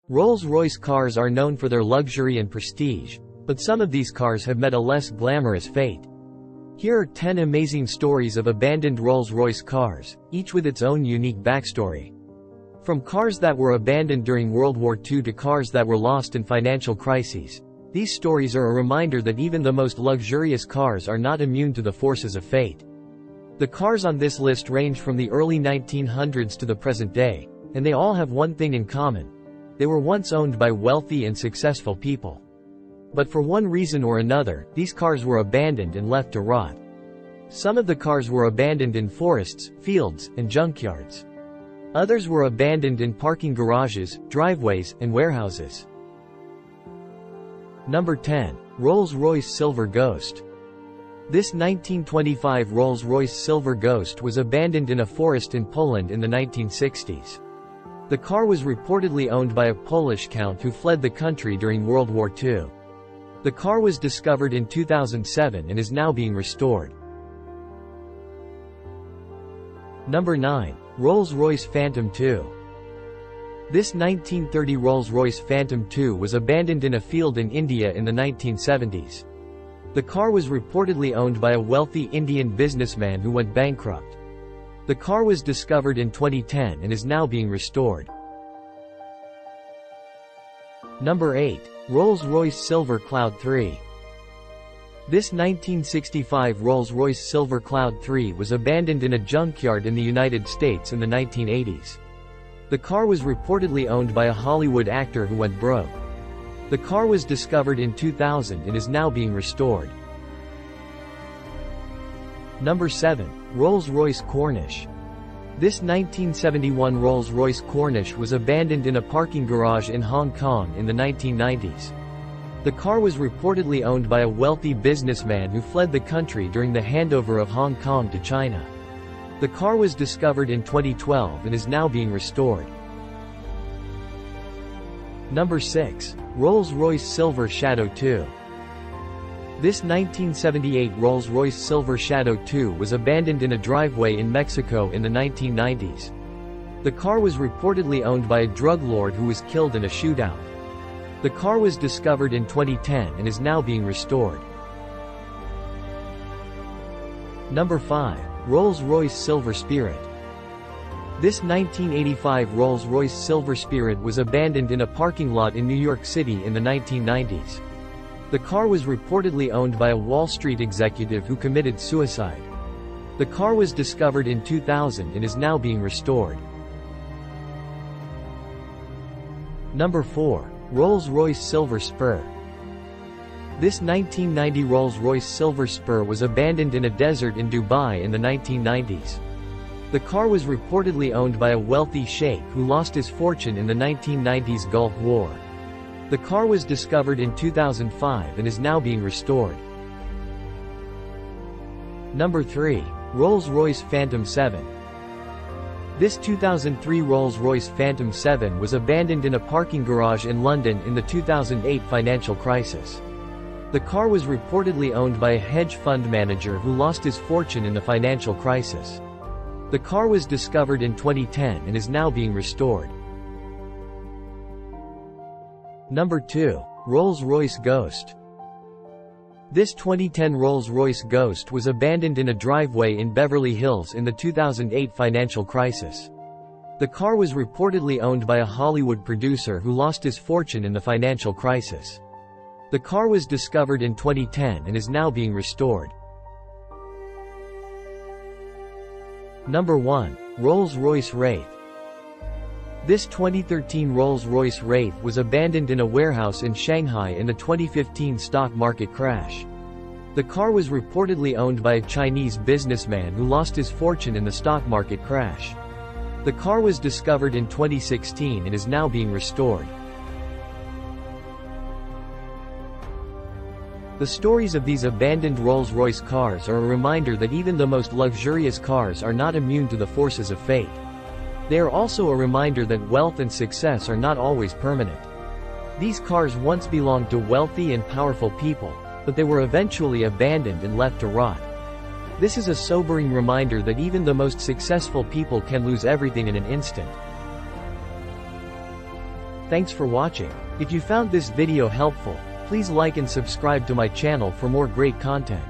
Rolls-Royce cars are known for their luxury and prestige, but some of these cars have met a less glamorous fate. Here are 10 amazing stories of abandoned Rolls-Royce cars, each with its own unique backstory. From cars that were abandoned during World War II to cars that were lost in financial crises, these stories are a reminder that even the most luxurious cars are not immune to the forces of fate. The cars on this list range from the early 1900s to the present day, and they all have one thing in common. They were once owned by wealthy and successful people. But for one reason or another, these cars were abandoned and left to rot. Some of the cars were abandoned in forests, fields, and junkyards. Others were abandoned in parking garages, driveways, and warehouses. Number 10. Rolls-Royce Silver Ghost. This 1925 Rolls-Royce Silver Ghost was abandoned in a forest in Poland in the 1960s. The car was reportedly owned by a Polish count who fled the country during World War II. The car was discovered in 2007 and is now being restored. Number 9. Rolls-Royce Phantom 2. This 1930 Rolls-Royce Phantom 2 was abandoned in a field in India in the 1970s. The car was reportedly owned by a wealthy Indian businessman who went bankrupt. The car was discovered in 2010 and is now being restored. Number 8. Rolls-Royce Silver Cloud 3. This 1965 Rolls-Royce Silver Cloud 3 was abandoned in a junkyard in the United States in the 1980s. The car was reportedly owned by a Hollywood actor who went broke. The car was discovered in 2000 and is now being restored. Number 7. Rolls-Royce Cornish. This 1971 Rolls-Royce Cornish was abandoned in a parking garage in Hong Kong in the 1990s. The car was reportedly owned by a wealthy businessman who fled the country during the handover of Hong Kong to China. The car was discovered in 2012 and is now being restored. Number 6. Rolls-Royce Silver Shadow 2. This 1978 Rolls-Royce Silver Shadow 2 was abandoned in a driveway in Mexico in the 1990s. The car was reportedly owned by a drug lord who was killed in a shootout. The car was discovered in 2010 and is now being restored. Number 5. Rolls-Royce Silver Spirit. This 1985 Rolls-Royce Silver Spirit was abandoned in a parking lot in New York City in the 1990s. The car was reportedly owned by a Wall Street executive who committed suicide. The car was discovered in 2000 and is now being restored. Number 4. Rolls-Royce Silver Spur. This 1990 Rolls-Royce Silver Spur was abandoned in a desert in Dubai in the 1990s. The car was reportedly owned by a wealthy sheikh who lost his fortune in the 1990s Gulf War. The car was discovered in 2005 and is now being restored. Number 3. Rolls-Royce Phantom 7. This 2003 Rolls-Royce Phantom 7 was abandoned in a parking garage in London in the 2008 financial crisis. The car was reportedly owned by a hedge fund manager who lost his fortune in the financial crisis. The car was discovered in 2010 and is now being restored. Number 2. Rolls-Royce Ghost. This 2010 Rolls-Royce Ghost was abandoned in a driveway in Beverly Hills in the 2008 financial crisis. The car was reportedly owned by a Hollywood producer who lost his fortune in the financial crisis. The car was discovered in 2010 and is now being restored. Number 1. Rolls-Royce Wraith. This 2013 Rolls-Royce Wraith was abandoned in a warehouse in Shanghai in the 2015 stock market crash. The car was reportedly owned by a Chinese businessman who lost his fortune in the stock market crash. The car was discovered in 2016 and is now being restored. The stories of these abandoned Rolls-Royce cars are a reminder that even the most luxurious cars are not immune to the forces of fate. They are also a reminder that wealth and success are not always permanent. These cars once belonged to wealthy and powerful people, but they were eventually abandoned and left to rot. This is a sobering reminder that even the most successful people can lose everything in an instant. Thanks for watching. If you found this video helpful, please like and subscribe to my channel for more great content.